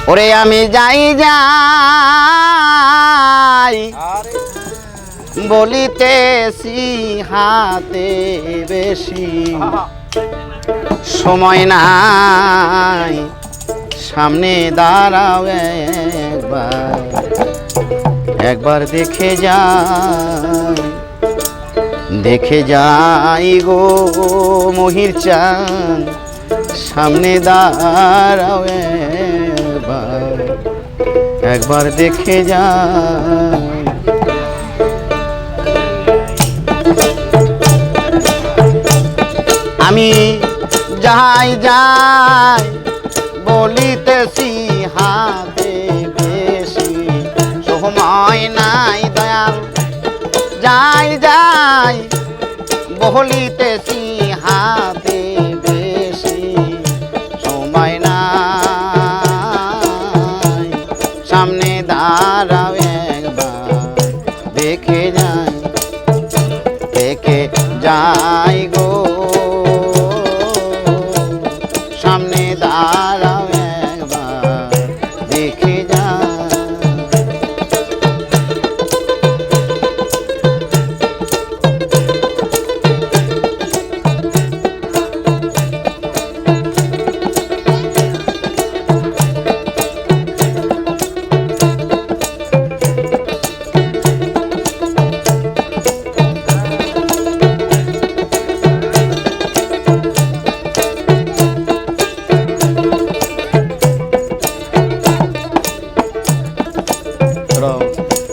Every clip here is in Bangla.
ওরে আমি যাই যাই বলিতেছি হাতে বেশি সময় নাই সামনে দাঁড়াও একবার একবার দেখে যাই গো মহির চাঁদ সামনে দাঁড়াও একবার দেখে যাই আমি যাই যাই বলিতেছি হাতে বেশি সময় নাই দয়াল যাই যাই বলিতেছি হাতে বেশি সময় নাই সামনে দাঁড়াও একবার দেখে যাই গো সামনে দাঁড়াও একবার দেখে যাই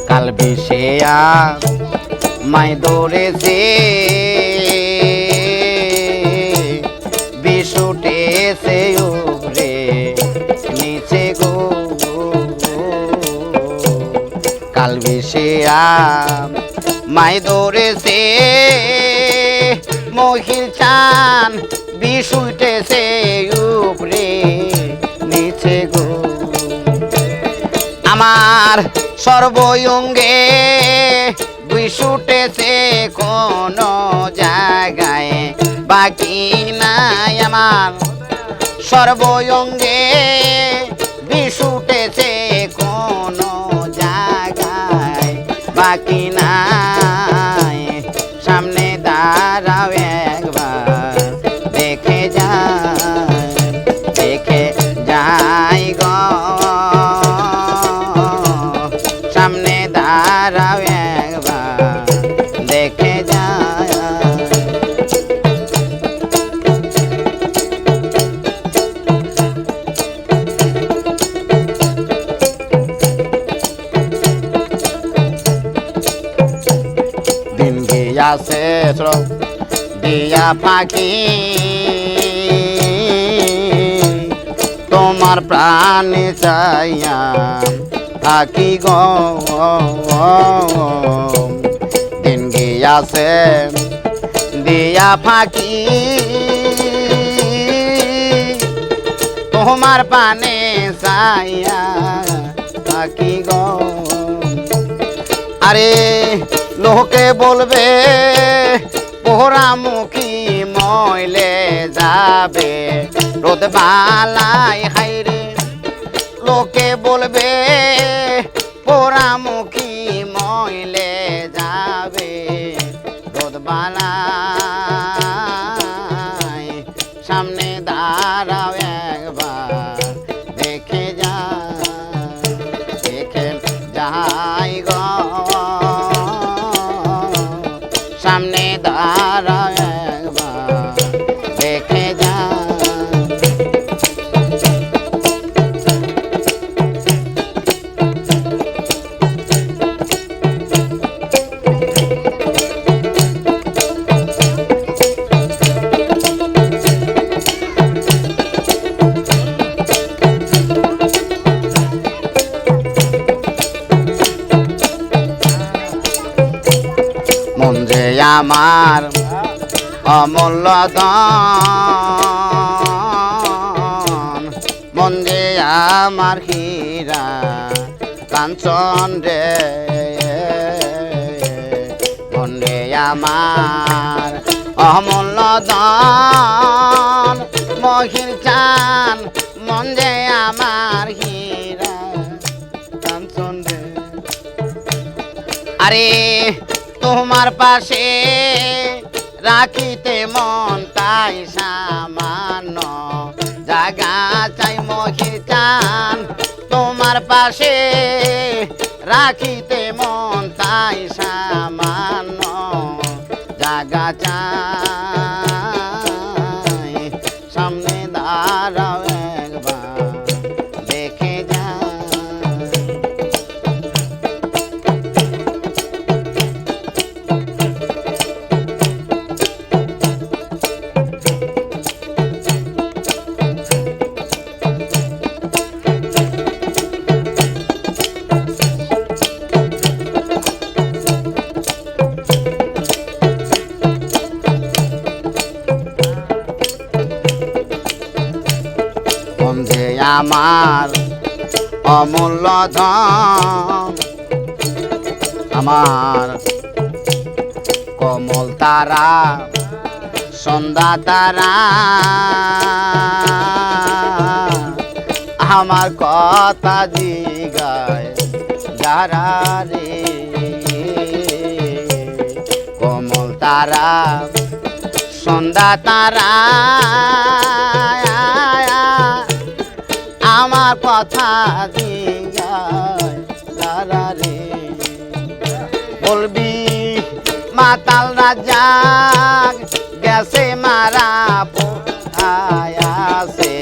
কাল বিষেয়া মাই দৌড়েছে বিশুটেছে ওরে নিচে গো কাল বিষেয়া মাই দৌড়েছে মহির চান বিশুটেছে উপরে নিচে গো আমার সর্বঙ্গে বিশুটেছে কোন জায়গায় বাকি নাই আমার সর্বঙ্গে বিশুটেছে কোন জায়গায় বাকি নাই সামনে দাঁড়াও একবার দেখে যাই গো সামনে দাঁড়াও একবার দেখে যাই দিন গিয়াছে দিয়া ফাঁকি তোমার প্রাণে চাইয়া থাকি গো দিন গিয়াছে দিয়া ফাঁকি তোমার পানে চাইয়া থাকি গো আরে লোকে বলবে পোহরামুখী মইলে যাবে রোদ বালাই হাইরে লোকে বলবে পোড়ামুখী মইলে যাবে রোদ বালাই সামনে দাঁড়াও একবার দেখে যাই গো সামনে দাঁড়াও একবার দেখে যাই মন যে আমার অমূল্য ধন মন যে আমার হীরা কাঞ্চন রে মন রে আমার অমূল্য ধন মহির চান মন যে আমার হীরা আরে তোমার পাশে রাখিতে মন তাই সামান্য জাগা চাই মহির চান তোমার পাশে রাখিতে মন তাই সামান্য জাগা চাই সামনে দাঁড়াও একবার দেখে যা বন্ধে আমার অমূল্য ধন আমার কমল তারা সন্ধ্যা তারা আমার কথা জিগায় যারা রে কমল তারা সন্ধ্যা তারা আমার কথা জিগায় যারা রে বলবি মাতাল রাজা গেছে মারা আয়াসে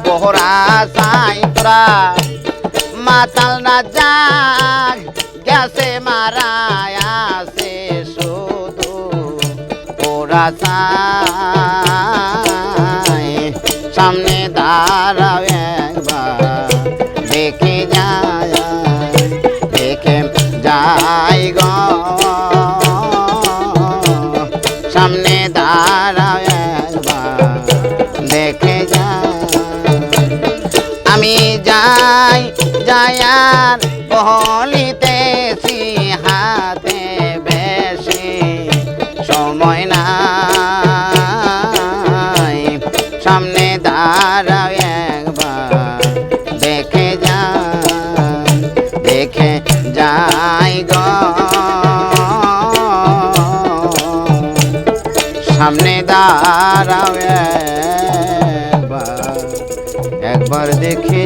পোহরা সাই তোরা মাতাল রাজা গেছে মারা আসে শুধু পোহরা সাই সামনে দাঁড়াও একবার দেখে যায় দেখে যাই গো সামনে দাঁড়াও একবার দেখে যায় আমি যাই যায়ার বলিতেছি হাতে বেশি সময় নাই সামনে দাঁড়াও একবার দেখে যান দেখে যাই গো সামনে দাঁড়াও একবার একবার দেখে